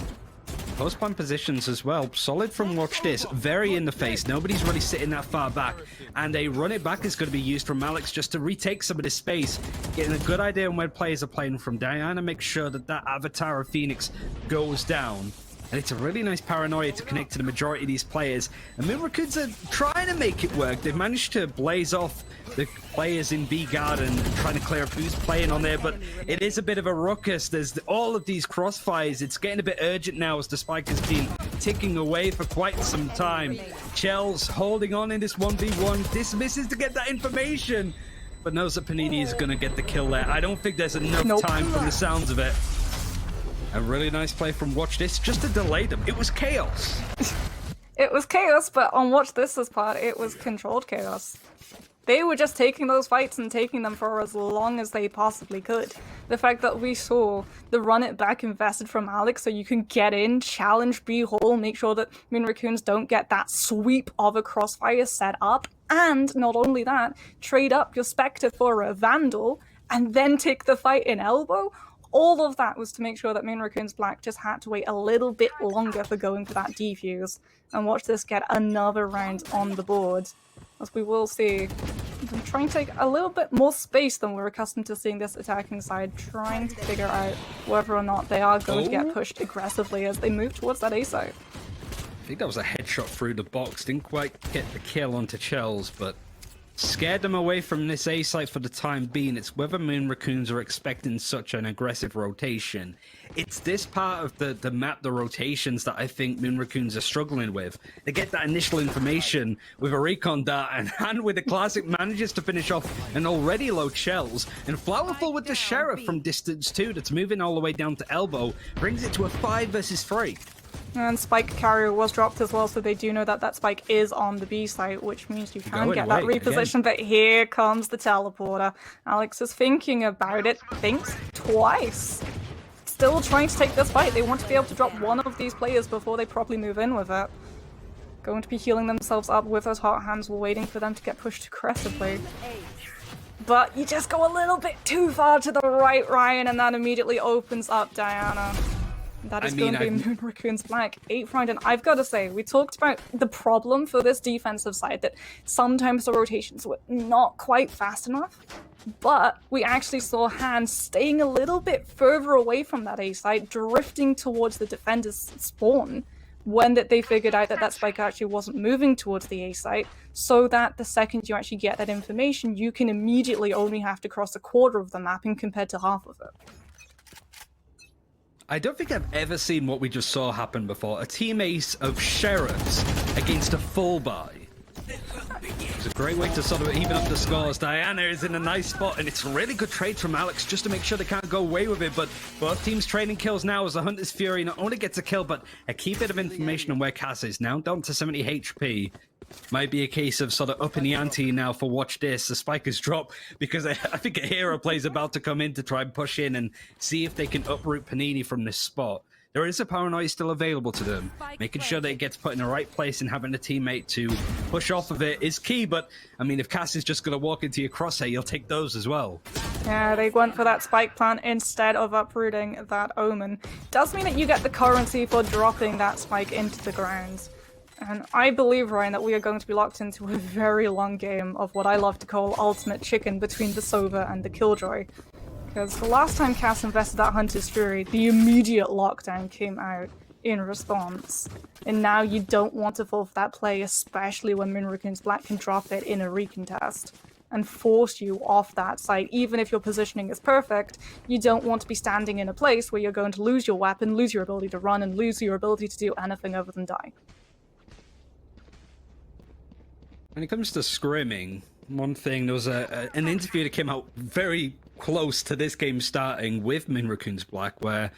Post plant positions as well, solid from Watch This, very in the face, nobody's really sitting that far back, and a run it back is going to be used from Alex just to retake some of this space, getting a good idea on where players are playing from. Diana makes sure that that avatar of Phoenix goes down. And it's a really nice paranoia to connect to the majority of these players. And Moon Raccoons are trying to make it work. They've managed to blaze off the players in B Garden, trying to clear up who's playing on there. But it is a bit of a ruckus. There's all of these crossfires. It's getting a bit urgent now as the spike has been ticking away for quite some time. Chels holding on in this 1v1. Dismisses to get that information, but knows that Panini is going to get the kill there. I don't think there's enough time from the sounds of it. A really nice play from Watch This just to delay them. It was chaos. It was chaos, but on Watch This's part, it was controlled chaos. They were just taking those fights and taking them for as long as they possibly could. The fact that we saw the run it back invested from Alex so you can get in, challenge B hole, make sure that Moon Raccoons don't get that sweep of a crossfire set up, and not only that, trade up your Spectre for a Vandal, and then take the fight in elbow. All of that was to make sure that Moon Raccoons Black just had to wait a little bit longer for going for that defuse. And Watch This get another round on the board. As we will see, them trying to take a little bit more space than we're accustomed to seeing this attacking side, trying to figure out whether or not they are going to get pushed aggressively as they move towards that A side. I think that was a headshot through the box. Didn't quite get the kill onto Chels, but scared them away from this A site for the time being. It's whether Moon Raccoons are expecting such an aggressive rotation. It's this part of the map, the rotations, that I think Moon Raccoons are struggling with. They get that initial information with a recon dart, and with the classic manages to finish off an already low shells. And Flowerful with the Sheriff from distance 2 that's moving all the way down to elbow brings it to a 5 versus 3. And Spike Carrier was dropped as well, so they do know that that Spike is on the B site, which means you can get that reposition. But here comes the teleporter. Alex is thinking about it, thinks twice. Still trying to take this fight. They want to be able to drop one of these players before they properly move in with it. Going to be healing themselves up with those hot hands while waiting for them to get pushed aggressively. But you just go a little bit too far to the right, Ryan, and that immediately opens up Diana. That is going to be Moon Raccoons Black 8th round, and I've got to say, we talked about the problem for this defensive side, that sometimes the rotations were not quite fast enough, but we actually saw Hans staying a little bit further away from that A site, drifting towards the defender's spawn, when they figured out that that Spike actually wasn't moving towards the A site, so that the second you actually get that information, you can immediately only have to cross a quarter of the mapping compared to half of it. I don't think I've ever seen what we just saw happen before. A team ace of Sheriffs against a full buy. It's a great way to sort of even up the scores. Diana is in a nice spot, and it's a really good trade from Alex just to make sure they can't go away with it. But both teams trading kills now as the Hunter's Fury not only gets a kill, but a key bit of information on where Cass is now down to 70 HP. Might be a case of sort of upping the ante now for watch this. The spike is dropped because I think a hero play's about to come in to try and push in and see if they can uproot Panini from this spot. There is a paranoia still available to them. Making sure that it gets put in the right place and having a teammate to push off of it is key. But, I mean, if Cass is just going to walk into your crosshair, you'll take those as well. Yeah, they went for that spike plant instead of uprooting that Omen. Does mean that you get the currency for dropping that spike into the ground. And I believe, Ryan, that we are going to be locked into a very long game of what I love to call ultimate chicken between the Sova and the Killjoy. Because the last time Cass invested that Hunter's Fury, the immediate lockdown came out in response. And now you don't want to fall for that play, especially when Moon Raccoons Black can drop it in a recontest and force you off that site. Even if your positioning is perfect, you don't want to be standing in a place where you're going to lose your weapon, lose your ability to run, and lose your ability to do anything other than die. When it comes to scrimming, one thing, there was an interview that came out very close to this game starting with Moon Raccoons Black, where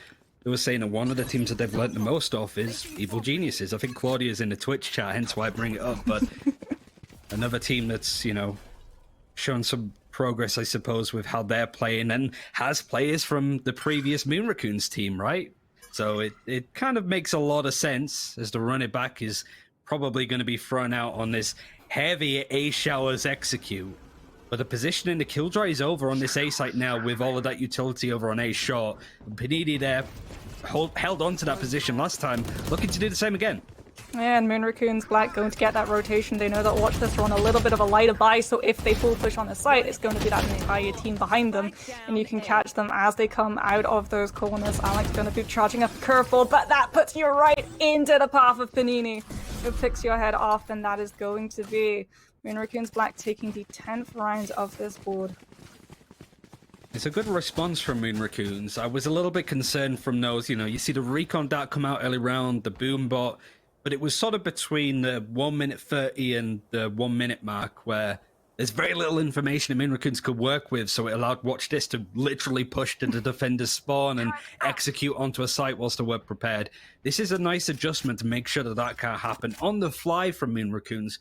they were saying that one of the teams that they've learnt the most off is Evil Geniuses. I think Claudia's in the Twitch chat, hence why I bring it up, but another team that's, you know, shown some progress, I suppose, with how they're playing and has players from the previous Moon Raccoons team, right? So it kind of makes a lot of sense as the run it back is probably going to be thrown out on this heavy A showers execute. But the position in the Killjoy is over on this A site now with all of that utility over on A short. Panini there held on to that position last time, looking to do the same again. Yeah, and Moon Raccoons Black going to get that rotation. They know that watch this are on a little bit of a lighter buy, so if they full push on the site, it's going to be that entire team behind them, and you can catch them as they come out of those corners. Alex going to be charging up a curveball, but that puts you right into the path of Panini, who picks your head off, and that is going to be Moon Raccoons Black taking the 10th round of this board. It's a good response from Moon Raccoons. I was a little bit concerned from those, you know, you see the recon dart come out early round, the boom bot, but it was sort of between the 1 minute 30 and the 1 minute mark where there's very little information Moon Raccoons could work with, so it allowed Watch This to literally push to the defender's spawn and execute onto a site whilst they were prepared. This is a nice adjustment to make sure that that can't happen on the fly from Moon Raccoons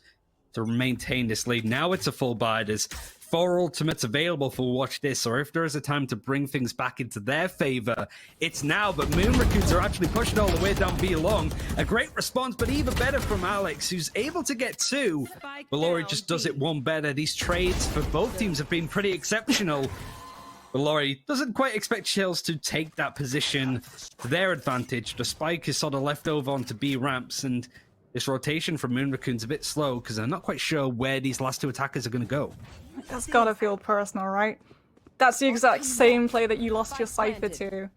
to maintain this lead. Now it's a full buy. There's 4 ultimates available for Watch This, or if there is a time to bring things back into their favor, it's now. But Moon Raccoons are actually pushing all the way down B long. A great response, but even better from Alex, who's able to get 2. Valori just does it one better. These trades for both teams have been pretty exceptional. Valori doesn't quite expect Shells to take that position to their advantage. The spike is sort of left over onto B ramps, and this rotation from Moon Raccoon's a bit slow because I'm not quite sure where these last 2 attackers are going to go. That's gotta feel personal, right? That's the exact same play that you lost your Cypher to.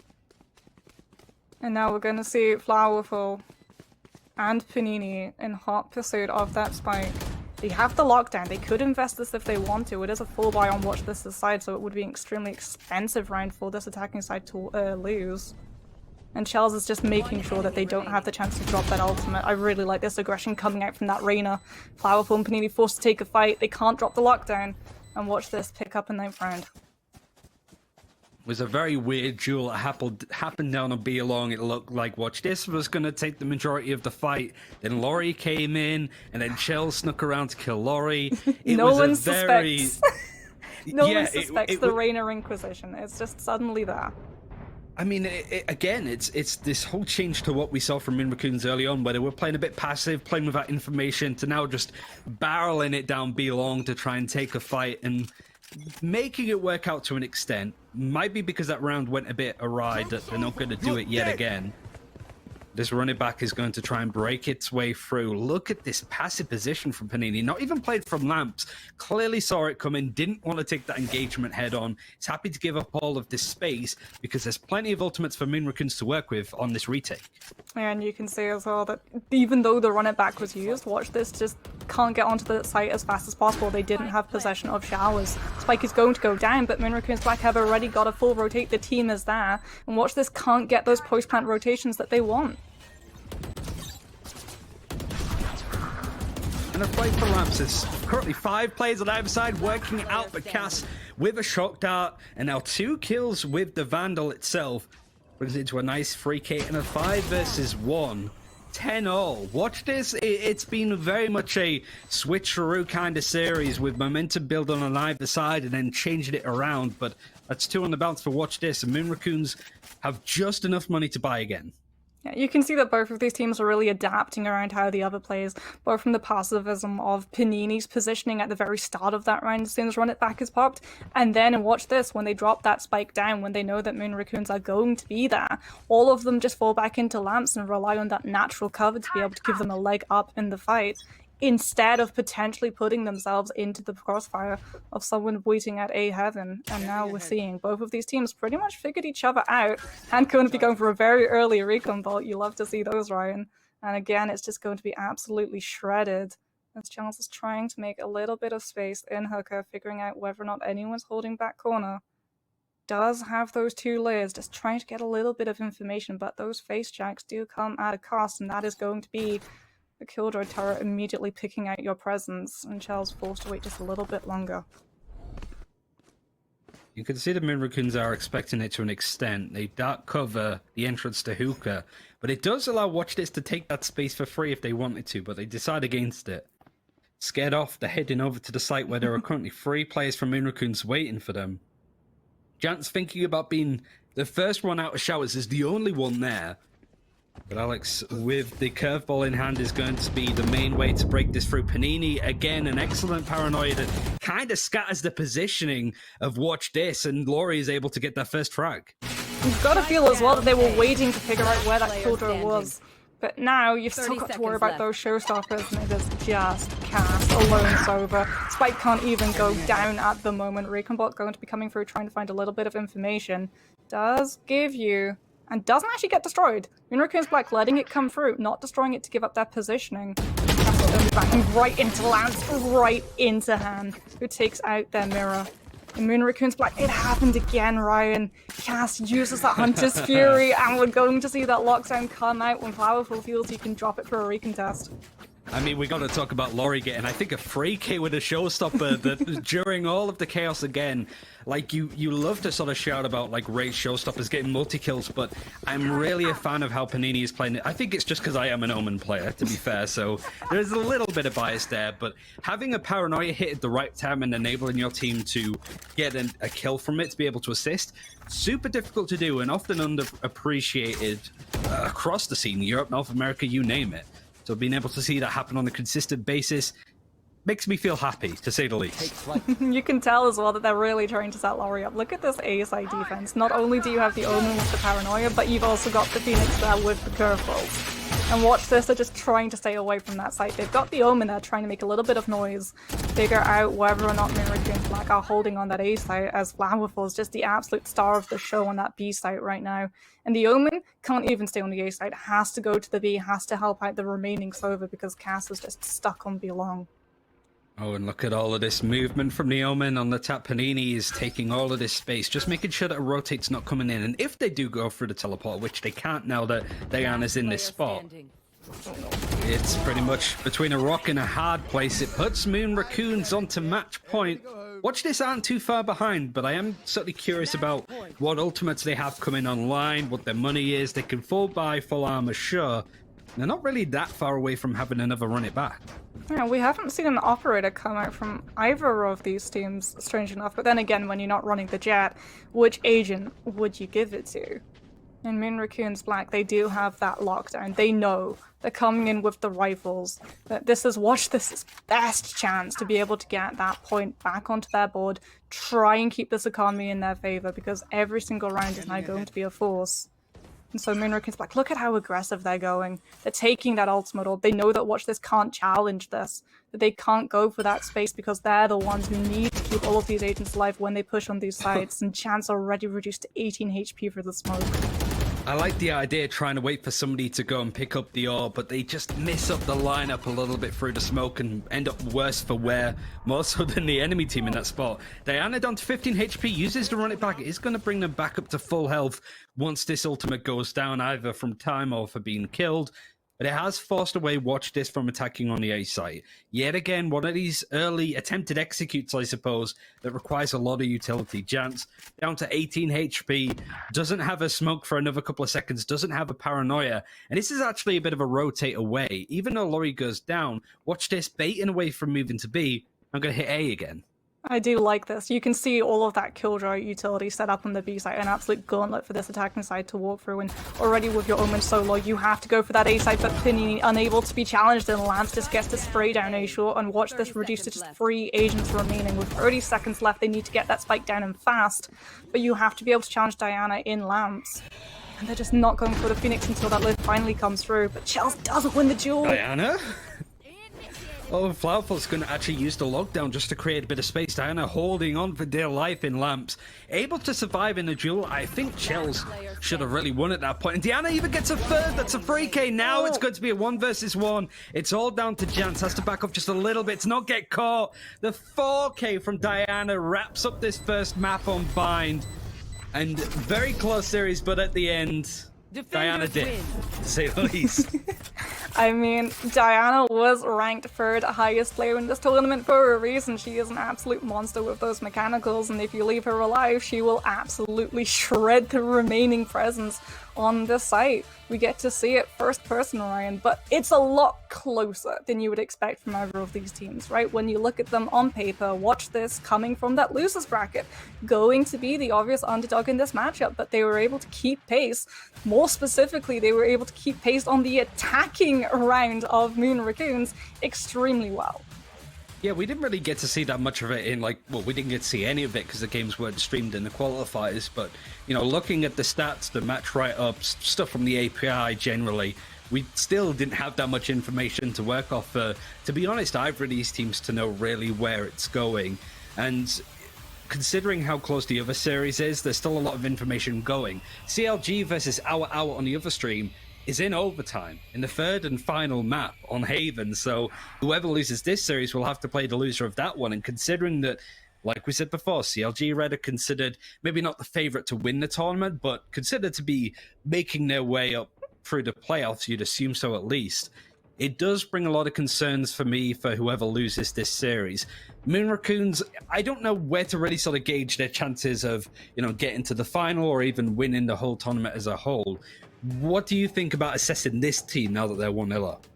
And now we're gonna see Flowerful and Panini in hot pursuit of that spike. They have the lockdown. They could invest this if they want to. It is a full buy on Watch This' side, so it would be an extremely expensive round for this attacking side to lose. And Shells is just making sure that they don't have the chance to drop that ultimate. I really like this aggression coming out from that Reyna. Flowerful and Panini forced to take a fight. They can't drop the lockdown. And Watch This pick up a 9th round. It was a very weird duel that happened down on B long. It looked like Watch This was going to take the majority of the fight. Then Laurie came in, and then Shell snuck around to kill Laurie. It no was one a very... suspects. No Yeah, one suspects the Reyna Inquisition. It's just suddenly there. I mean, again, it's this whole change to what we saw from Raccoons early on, where they were playing a bit passive, playing without information, to now just barreling it down B long to try and take a fight and making it work out to an extent. Might be because that round went a bit awry that they're not going to do it yet again. This running back is going to try and break its way through. Look at this passive position from Panini. Not even played from Lamps. Clearly saw it coming. Didn't want to take that engagement head on. He's happy to give up all of this space because there's plenty of ultimates for Raccoons to work with on this retake. And you can see as well that even though the run it back was used, Watch This just can't get onto the site as fast as possible. They didn't have possession of showers. Spike is going to go down, but Raccoons Black have already got a full rotate. The team is there. And Watch This can't get those post-plant rotations that they want. And a fight for Lamps. It's currently 5 players on either side working out the Cass with a shock dart, and now 2 kills with the Vandal itself. Brings it to a nice 3K and a 5 versus 1. 10-all. Watch this. It's been very much a switcheroo kind of series with momentum building on either side and then changing it around. But that's 2 on the bounce for Watch This, and Raccoons have just enough money to buy again. Yeah, you can see that both of these teams are really adapting around how the other plays, both from the passivism of Panini's positioning at the very start of that round as soon as Run It Back is popped, and then, and watch this, when they drop that spike down, when they know that Raccoons are going to be there, all of them just fall back into Lamps and rely on that natural cover to be able to give them a leg up in the fight, instead of potentially putting themselves into the crossfire of someone waiting at A heaven. And now we're seeing both of these teams pretty much figured each other out and going to be going for a very early recon bolt. You love to see those, Ryan. And again, it's just going to be absolutely shredded as Charles is trying to make a little bit of space in Hooker, figuring out whether or not anyone's holding back corner. Does have those 2 layers, just trying to get a little bit of information, but those face jacks do come at a cost, and that is going to be the Killjoy turret immediately picking out your presence, and Shell's forced to wait just a little bit longer. You can see the Raccoons are expecting it to an extent. They dark cover the entrance to Hookah, but it does allow Watch This to take that space for free if they wanted to, but they decide against it. Scared off, they're heading over to the site where there are currently 3 players from Raccoons waiting for them. Jant's thinking about being the first one out of showers, is the only one there. But Alex, with the curveball in hand, is going to be the main way to break this through. Panini, again, an excellent paranoia that kind of scatters the positioning of Watch This, and Laurie is able to get that first frag. You've got to feel as well that they were waiting to figure out where that Killjoy was. But now you've still got to worry about those showstoppers, and it is just Cass alone Sova. Spike can't even go down at the moment. Reconbot going to be coming through trying to find a little bit of information. Does give you... and doesn't actually get destroyed. Raccoons Black letting it come through, not destroying it to give up that positioning. Cass is going to be backing right into Lance, right into Han, who takes out their mirror. And Raccoons Black, it happened again, Ryan. Cass uses that Hunter's Fury, and we're going to see that lockdown come out when Flowerful feels he can drop it for a recontest. I mean, we got to talk about Laurie getting, I think, a 3K with a showstopper that during all of the chaos again. Like, you love to sort of shout about, like, raised showstoppers getting multi-kills, but I'm really a fan of how Panini is playing it. I think it's just because I am an Omen player, to be fair, so there's a little bit of bias there, but having a paranoia hit at the right time and enabling your team to get a kill from it, to be able to assist, super difficult to do and often underappreciated across the scene, Europe, North America, you name it. So being able to see that happen on a consistent basis makes me feel happy, to say the least. You can tell as well that they're really trying to set Laurie up. Look at this A side defense. Not only do you have the Omen with the paranoia, but you've also got the Phoenix there with the curveballs. And watch this, they're just trying to stay away from that site. They've got the Omen there trying to make a little bit of noise, figure out whether or not Raccoons Black are holding on that A site, as Flowerful is just the absolute star of the show on that B site right now. And the Omen can't even stay on the A site, has to go to the B, has to help out the remaining Sova because Cass is just stuck on B long. Oh, and look at all of this movement from the Omen on the tap. Panini is taking all of this space, just making sure that a rotate's not coming in. And if they do go through the teleport, which they can't now that Diana's in this spot, it's pretty much between a rock and a hard place. It puts Moon Raccoons onto match point. Watch this aren't too far behind, but I am certainly curious about what ultimates they have coming online, what their money is. They can full buy, full armor, sure. They're not really that far away from having another run it back. Yeah, we haven't seen an operator come out from either of these teams, strange enough. But then again, when you're not running the jet, which agent would you give it to? In Moon Raccoons Black, they do have that lockdown. They know they're coming in with the rifles. That this is best chance to be able to get that point back onto their board. Try and keep this economy in their favor, because every single round is now going to be a force. And so Moon Raccoons Black, look at how aggressive they're going. They're taking that ultimate orb. They know that Watch This can't challenge this. That they can't go for that space because they're the ones who need to keep all of these agents alive when they push on these sides. And Chance already reduced to 18 HP for the smoke. I like the idea trying to wait for somebody to go and pick up the orb, but they just miss up the lineup a little bit through the smoke and end up worse for wear, more so than the enemy team in that spot. Diana down to 15 HP, uses to run it back. It is going to bring them back up to full health once this ultimate goes down, either from time or for being killed. But it has forced away Watch This from attacking on the A site. Yet again, one of these early attempted executes, I suppose, that requires a lot of utility. Jance, down to 18 HP, doesn't have a smoke for another couple of seconds, doesn't have a paranoia. And this is actually a bit of a rotate away. Even though Laurie goes down, Watch This baiting away from moving to B. I'm going to hit A again. I do like this. You can see all of that Killjoy utility set up on the B side, an absolute gauntlet for this attacking side to walk through, and already with your Omen solo, you have to go for that A side, but Panini unable to be challenged, and Lance just gets to spray down A short, and Watch This reduced to just 3 agents remaining. With 30 seconds left, they need to get that spike down and fast, but you have to be able to challenge Diana in Lamps. And they're just not going for the Phoenix until that lift finally comes through, but Chels doesn't win the duel. Diana? Oh, Flowerful's going to actually use the lockdown just to create a bit of space. Diana holding on for dear life in Lamps. Able to survive in the duel. I think Chels should have really won at that point. And Diana even gets a third. That's a 3K. Now it's going to be a 1 versus 1. It's all down to Jance. Has to back up just a little bit to not get caught. The 4K from Diana wraps up this first map on Bind. And very close series, but at the end, Diana did, to say the least. I mean, Diana was ranked 3rd highest player in this tournament for a reason. She is an absolute monster with those mechanicals, and if you leave her alive, she will absolutely shred the remaining presence on the site. We get to see it first person, Ryan, but it's a lot closer than you would expect from either of these teams, right? When you look at them on paper, Watch This coming from that losers bracket, going to be the obvious underdog in this matchup, but they were able to keep pace. More specifically, they were able to keep pace on the attacking round of Moon Raccoons extremely well. Yeah, we didn't really get to see that much of it in, we didn't get to see any of it because the games weren't streamed in the qualifiers, but, you know, looking at the stats, the match write-ups, stuff from the API generally, we still didn't have that much information to work off. To be honest, either of these teams to know really where it's going, and considering how close the other series is, there's still a lot of information going. CLG versus Hour on the other stream is in overtime in the 3rd and final map on Haven, so whoever loses this series will have to play the loser of that one. And considering that, like we said before, CLG Red are considered maybe not the favorite to win the tournament, but considered to be making their way up through the playoffs, you'd assume so at least. It does bring a lot of concerns for me for whoever loses this series. Moon Raccoons, I don't know where to really sort of gauge their chances of, you know, getting to the final or even winning the whole tournament as a whole. What do you think about assessing this team now that they're 1-0 up?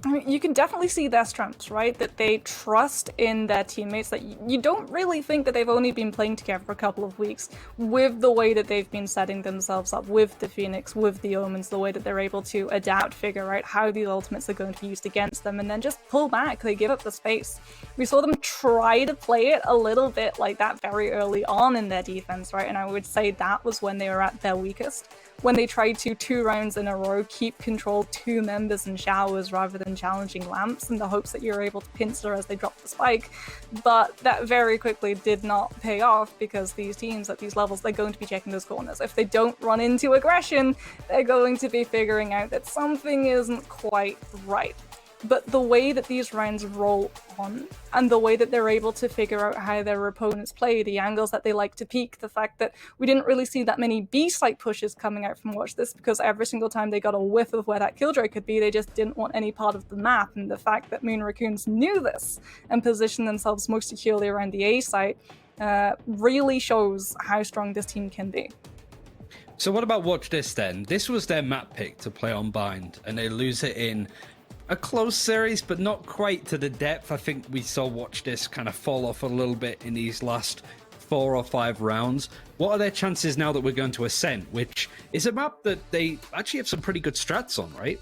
I mean, you can definitely see their strengths, right? That they trust in their teammates, that you don't really think that they've only been playing together for a couple of weeks with the way that they've been setting themselves up with the Phoenix, with the Omens, the way that they're able to adapt, figure out how these ultimates are going to be used against them, and then just pull back. They give up the space. We saw them try to play it a little bit like that very early on in their defense, right? And I would say that was when they were at their weakest. When they tried to 2 rounds in a row keep control 2 members in showers rather than challenging Lamps in the hopes that you're able to pincer as they drop the spike. But that very quickly did not pay off because these teams at these levels, they're going to be checking those corners. If they don't run into aggression, they're going to be figuring out that something isn't quite right. but the way that these rounds roll on and the way that they're able to figure out how their opponents play, the angles that they like to peek, the fact that we didn't really see that many B-site pushes coming out from Watch This because every single time they got a whiff of where that killjoy could be, they just didn't want any part of the map. And the fact that Moon Raccoons knew this and positioned themselves most securely around the A site really shows how strong this team can be. So what about Watch This then? This was their map pick to play on Bind, and they lose it in a close series, but not quite to the depth. I think we saw Watch This kind of fall off a little bit in these last 4 or 5 rounds. What are their chances now that we're going to Ascent, which is a map that they actually have some pretty good strats on, right?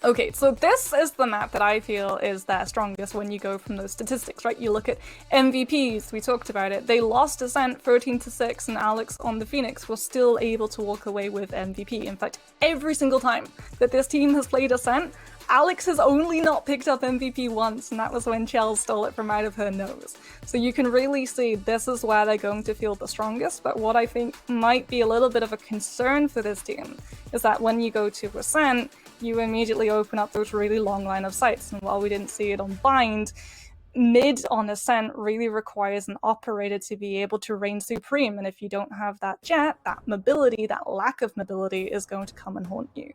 Okay, so this is the map that I feel is their strongest when you go from those statistics, right? You look at MVPs, we talked about it. They lost Ascent 13-6, and Alex on the Phoenix was still able to walk away with MVP. In fact, every single time that this team has played Ascent, Alex has only not picked up MVP once, and that was when Chell stole it from out of her nose. So you can really see this is where they're going to feel the strongest, but what I think might be a little bit of a concern for this team is that when you go to Ascent, you immediately open up those really long line of sights, and while we didn't see it on Bind, mid on Ascent really requires an operator to be able to reign supreme, and if you don't have that jet, that mobility, that lack of mobility is going to come and haunt you.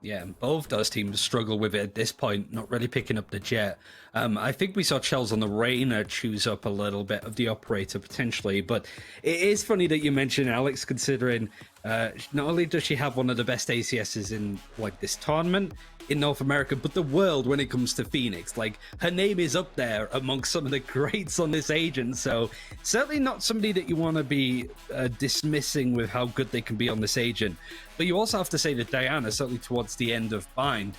Yeah, both those teams struggle with it at this point, not really picking up the jet. I think we saw Chels on the Reyna choose up a little bit of the operator potentially, but it is funny that you mentioned Alex, considering not only does she have one of the best ACSs in like this tournament in North America, but the world when it comes to Phoenix. Like, her name is up there amongst some of the greats on this agent, so certainly not somebody that you want to be dismissing with how good they can be on this agent. But you also have to say that Diana, certainly towards the end of Bind,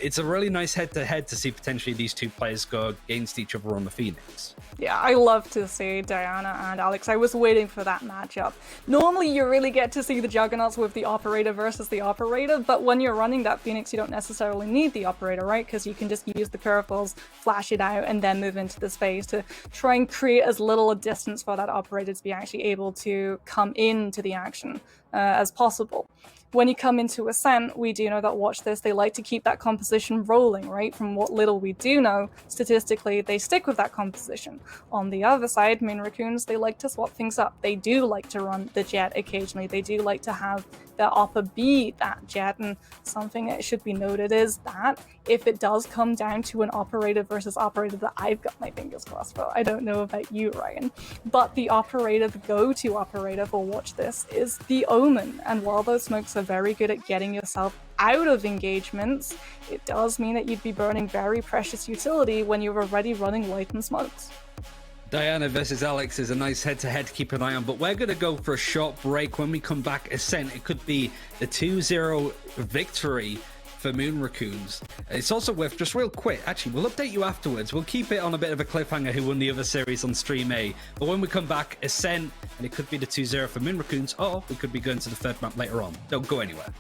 it's a really nice head-to-head to see potentially these two players go against each other on the Phoenix. Yeah, I love to see Diana and Alex. I was waiting for that matchup. Normally, you really get to see the Juggernauts with the operator versus the operator, but when you're running that Phoenix, you don't necessarily need the operator, right? Because you can just use the curveballs, flash it out, and then move into the space to try and create as little a distance for that operator to be actually able to come into the action as possible. When you come into Ascent, we do know that Watch This, they like to keep that composition rolling, right? From what little we do know, statistically, they stick with that composition. On the other side, Moon Raccoons, they like to swap things up. They do like to run the jet occasionally. They do like to have their upper be that jet, and something that should be noted is that if it does come down to an operator versus operator that I've got my fingers crossed for, I don't know about you, Ryan, but the operator, the go-to operator for Watch This is the Omen, and while those smokes are very good at getting yourself out of engagements, it does mean that you'd be burning very precious utility when you're already running light and smokes. Diana versus Alex is a nice head-to-head to keep an eye on, but we're going to go for a short break. When we come back, Ascent, it could be the 2-0 victory for Moon Raccoons. It's also worth, just real quick, actually, we'll update you afterwards. We'll keep it on a bit of a cliffhanger who won the other series on Stream A. But when we come back, Ascent, and it could be the 2-0 for Moon Raccoons, or we could be going to the third map later on. Don't go anywhere.